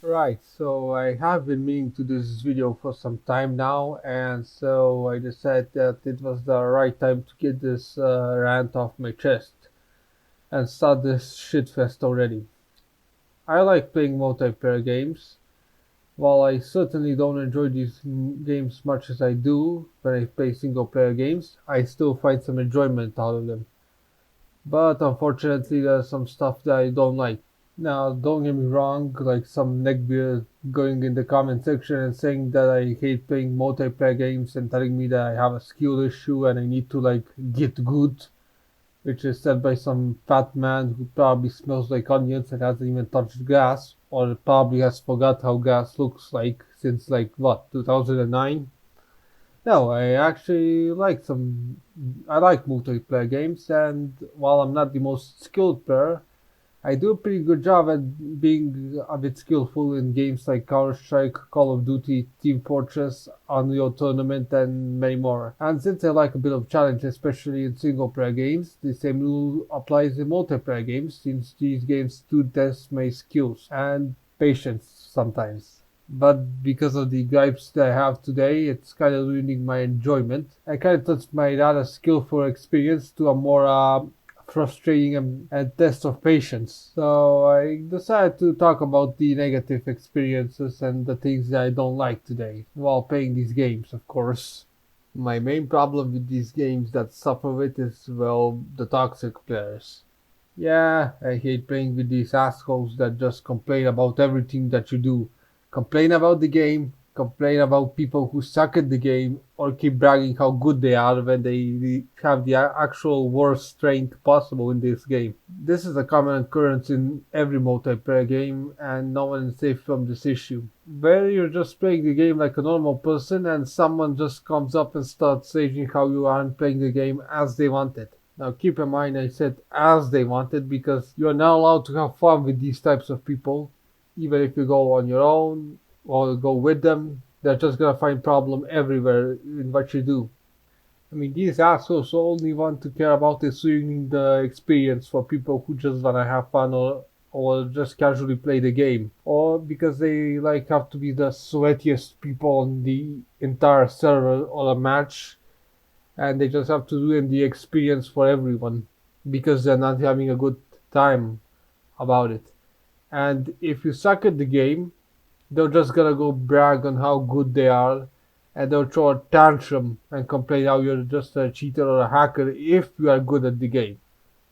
Right, so I have been meaning to do this video for some time now, and so I decided that it was the right time to get this rant off my chest and start this shitfest already. I like playing multiplayer games. While I certainly don't enjoy these games much as I do when I play single player games, I still find some enjoyment out of them. But unfortunately, there's some stuff that I don't like. Now, don't get me wrong, like some neckbeard going in the comment section and saying that I hate playing multiplayer games and telling me that I have a skill issue and I need to like get good, which is said by some fat man who probably smells like onions and hasn't even touched gas, or probably has forgot how gas looks like since like what, 2009? No, I like multiplayer games, and while I'm not the most skilled player, I do a pretty good job at being a bit skillful in games like Counter-Strike, Call of Duty, Team Fortress, Unreal Tournament, and many more. And since I like a bit of challenge, especially in single-player games, the same rule applies in multiplayer games, since these games do test my skills and patience sometimes. But because of the gripes that I have today, it's kind of ruining my enjoyment. I kind of touched my rather skillful experience to a more frustrating and test of patience. So I decided to talk about the negative experiences and the things that I don't like today while playing these games, of course. My main problem with these games that suffer with is, well, the toxic players. Yeah, I hate playing with these assholes that just complain about everything that you do. Complain about the game, complain about people who suck at the game, or keep bragging how good they are when they have the actual worst strength possible in this game. This is a common occurrence in every multiplayer game, and no one is safe from this issue. Where you're just playing the game like a normal person, and someone just comes up and starts raging how you aren't playing the game as they want it. Now keep in mind I said as they wanted because you are not allowed to have fun with these types of people. Even if you go on your own or go with them, they're just gonna find problem everywhere in what you do. I mean, these assholes only want to care about is ruining the experience for people who just wanna have fun or just casually play the game, or because they like have to be the sweatiest people on the entire server or a match, and they just have to ruin the experience for everyone because they're not having a good time about it. And if you suck at the game, they're just gonna go brag on how good they are, and they'll throw a tantrum and complain how you're just a cheater or a hacker if you are good at the game.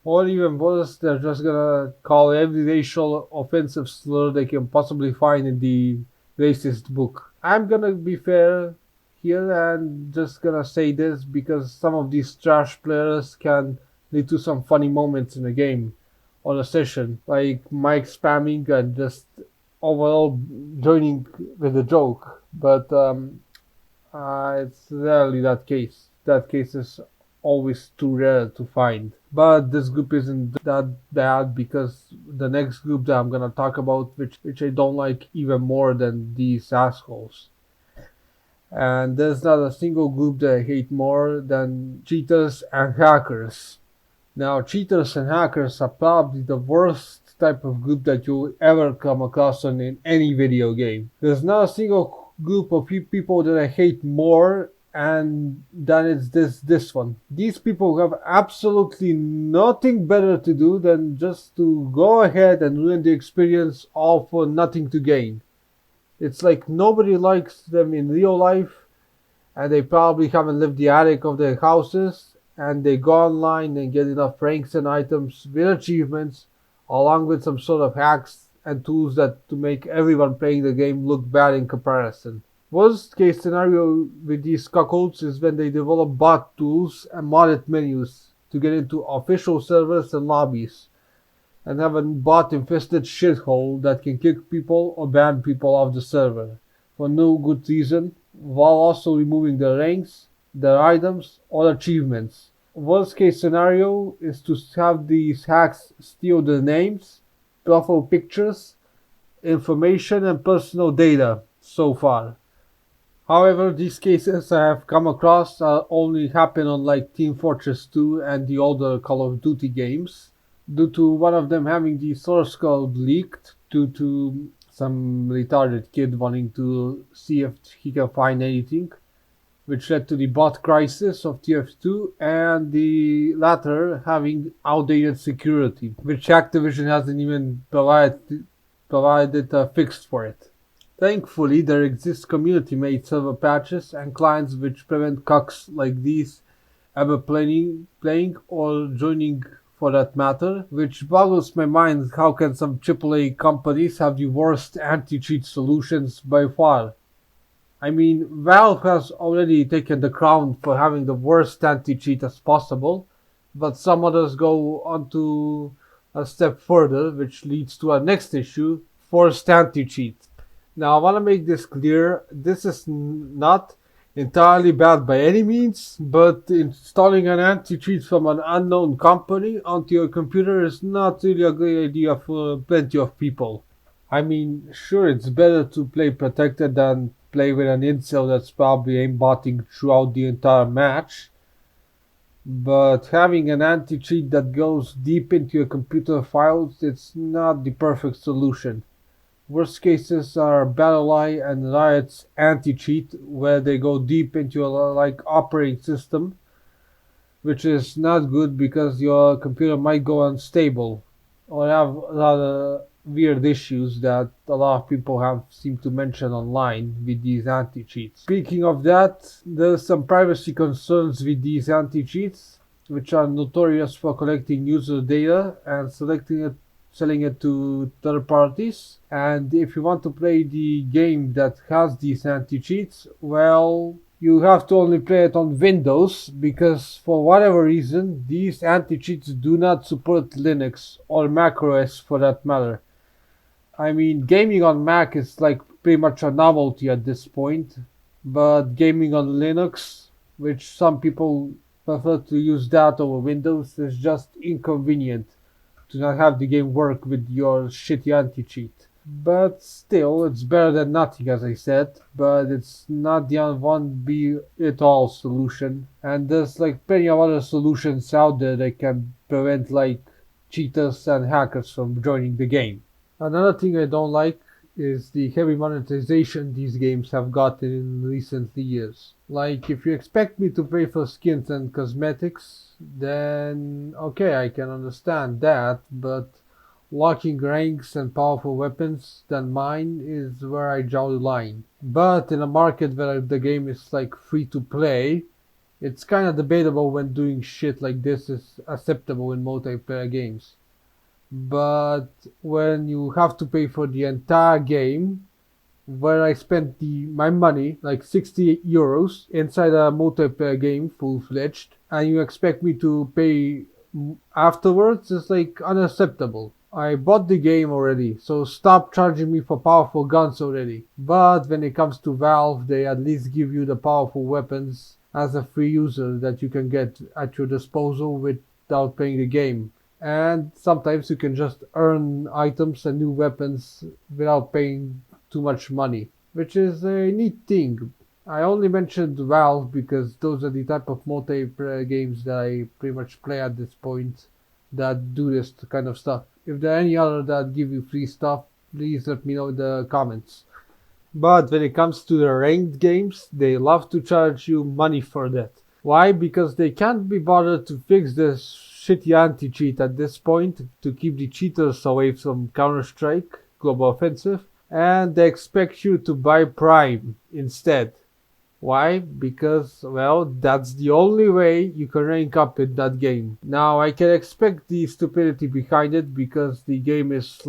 Or even worse, they're just gonna call every racial offensive slur they can possibly find in the racist book. I'm gonna be fair here and just gonna say this because some of these trash players can lead to some funny moments in a game or a session, like mic spamming and just overall joining with a joke. But it's rarely that case. That case is always too rare to find. But this group isn't that bad because the next group that I'm gonna talk about, which I don't like even more than these assholes. And there's not a single group that I hate more than cheaters and hackers. Now, cheaters and hackers are probably the worst type of group that you'll ever come across in any video game. There's not a single group of people that I hate more and than it's this one. These people have absolutely nothing better to do than just to go ahead and ruin the experience all for nothing to gain. It's like nobody likes them in real life and they probably haven't left the attic of their houses, and they go online and get enough ranks and items with achievements, along with some sort of hacks and tools that to make everyone playing the game look bad in comparison. Worst case scenario with these cuckolds is when they develop bot tools and modded menus to get into official servers and lobbies, and have a bot infested shithole that can kick people or ban people off the server for no good reason, while also removing their ranks, their items, or achievements. Worst case scenario is to have these hacks steal their names, profile pictures, information, and personal data so far. However, these cases I have come across only happen on like Team Fortress 2 and the older Call of Duty games, due to one of them having the source code leaked due to some retarded kid wanting to see if he can find anything, which led to the bot crisis of TF2 and the latter having outdated security, which Activision hasn't even provided a fix for it. Thankfully, there exist community-made server patches and clients which prevent cucks like these ever playing or joining for that matter, which boggles my mind how can some AAA companies have the worst anti-cheat solutions by far. I mean, Valve has already taken the crown for having the worst anti-cheat as possible, but some others go on to a step further, which leads to our next issue, forced anti-cheat. Now, I want to make this clear, this is not entirely bad by any means, but installing an anti-cheat from an unknown company onto your computer is not really a good idea for plenty of people. I mean, sure, it's better to play protected than play with an incel that's probably aimbotting throughout the entire match, but having an anti-cheat that goes deep into your computer files, it's not the perfect solution. Worst cases are BattlEye and Riot's anti-cheat, where they go deep into your operating system, which is not good because your computer might go unstable or have a lot of weird issues that a lot of people have seemed to mention online with these anti-cheats. Speaking of that, there's some privacy concerns with these anti-cheats, which are notorious for collecting user data and selling it to third parties. And if you want to play the game that has these anti-cheats, well, you have to only play it on Windows because for whatever reason these anti-cheats do not support Linux or macOS for that matter. I mean, gaming on Mac is pretty much a novelty at this point, but gaming on Linux, which some people prefer to use that over Windows, is just inconvenient to not have the game work with your shitty anti-cheat. But still, it's better than nothing, as I said, but it's not the one be it all solution, and there's plenty of other solutions out there that can prevent cheaters and hackers from joining the game. Another thing I don't like is the heavy monetization these games have gotten in recent years. If you expect me to pay for skins and cosmetics, then okay, I can understand that, but locking ranks and powerful weapons than mine is where I draw the line. But in a market where the game is free to play, it's kinda debatable when doing shit like this is acceptable in multiplayer games. But when you have to pay for the entire game, where I spent my money, 60 euros, inside a multiplayer game, full-fledged, and you expect me to pay afterwards, it's unacceptable. I bought the game already, so stop charging me for powerful guns already. But when it comes to Valve, they at least give you the powerful weapons as a free user that you can get at your disposal without playing the game. And sometimes you can just earn items and new weapons without paying too much money, which is a neat thing. I only mentioned Valve because those are the type of multiplayer games that I pretty much play at this point that do this kind of stuff. If there are any other that give you free stuff, please let me know in the comments. But when it comes to the ranked games, they love to charge you money for that. Why? Because they can't be bothered to fix this shitty anti-cheat at this point to keep the cheaters away from Counter-Strike Global Offensive, and they expect you to buy Prime instead. Why? Because, well, that's the only way you can rank up in that game. Now, I can expect the stupidity behind it because the game is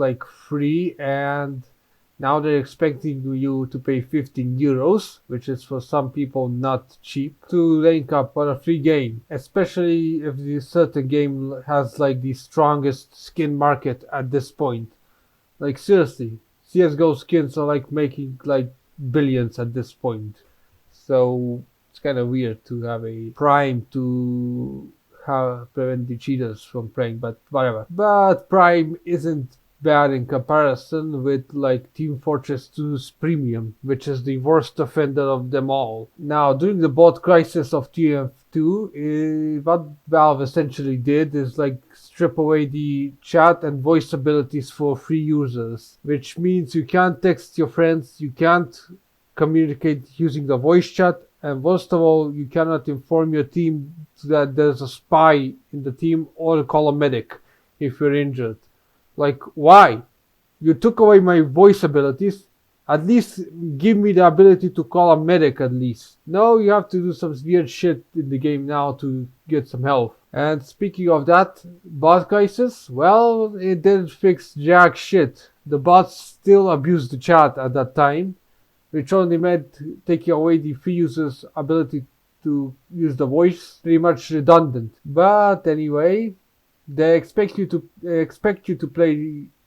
free, and now they're expecting you to pay 15 euros, which is for some people not cheap, to rank up on a free game. Especially if this certain game has the strongest skin market at this point. Seriously, CSGO skins are making billions at this point. So it's kind of weird to have a Prime to prevent the cheaters from playing, but whatever. But Prime isn't bad in comparison with like Team Fortress 2's Premium, which is the worst offender of them all. Now, during the bot crisis of TF2, what Valve essentially did is like strip away the chat and voice abilities for free users, which means you can't text your friends, you can't communicate using the voice chat, and worst of all, you cannot inform your team that there's a spy in the team or call a medic if you're injured. Like, why? You took away my voice abilities. At least give me the ability to call a medic at least. No, you have to do some weird shit in the game now to get some help. And speaking of that, bot crisis, well, it didn't fix jack shit. The bots still abused the chat at that time, which only meant taking away the free user's ability to use the voice, pretty much redundant. But anyway, they expect you to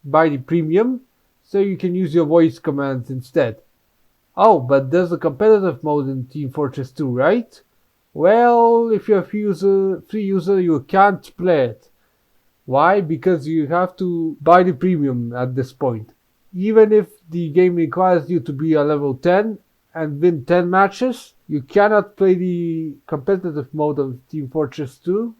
buy the premium, so you can use your voice commands instead. Oh, but there's a competitive mode in Team Fortress 2, right? Well, if you're a free user, you can't play it. Why? Because you have to buy the premium at this point. Even if the game requires you to be a level 10 and win 10 matches, you cannot play the competitive mode of Team Fortress 2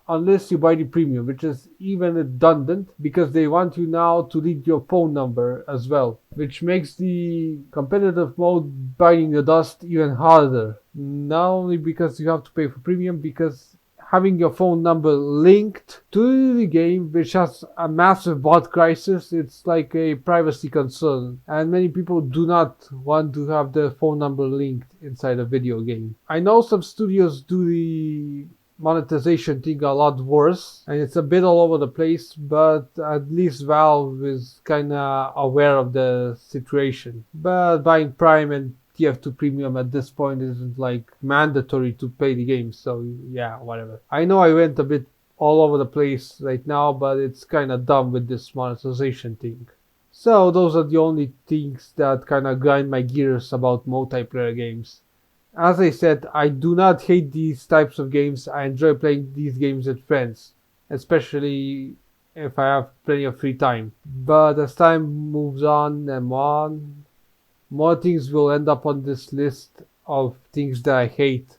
unless you buy the premium, which is even redundant because they want you now to leave your phone number as well, which makes the competitive mode biting the dust even harder. Not only because you have to pay for premium, because having your phone number linked to the game, which has a massive bot crisis, it's like a privacy concern, and many people do not want to have their phone number linked inside a video game. I know some studios do the monetization thing a lot worse, and it's a bit all over the place, but at least Valve is kinda aware of the situation. But buying Prime and TF2 Premium at this point isn't like mandatory to play the game, so yeah, whatever. I know I went a bit all over the place right now, but it's kinda dumb with this monetization thing. So those are the only things that kinda grind my gears about multiplayer games. As I said, I do not hate these types of games. I enjoy playing these games with friends, especially if I have plenty of free time. But as time moves on and on, more things will end up on this list of things that I hate.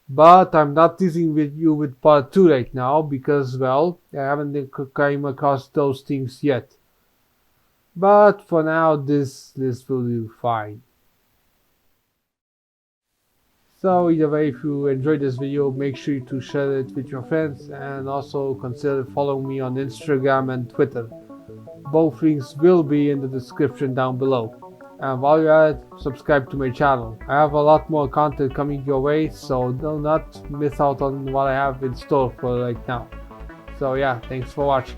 But I'm not teasing with you with part 2 right now because, well, I haven't come across those things yet. But for now, this list will do fine. So either way, if you enjoyed this video, make sure to share it with your friends and also consider following me on Instagram and Twitter. Both links will be in the description down below. And while you're at it, subscribe to my channel. I have a lot more content coming your way, so do not miss out on what I have in store for right now. So yeah, thanks for watching.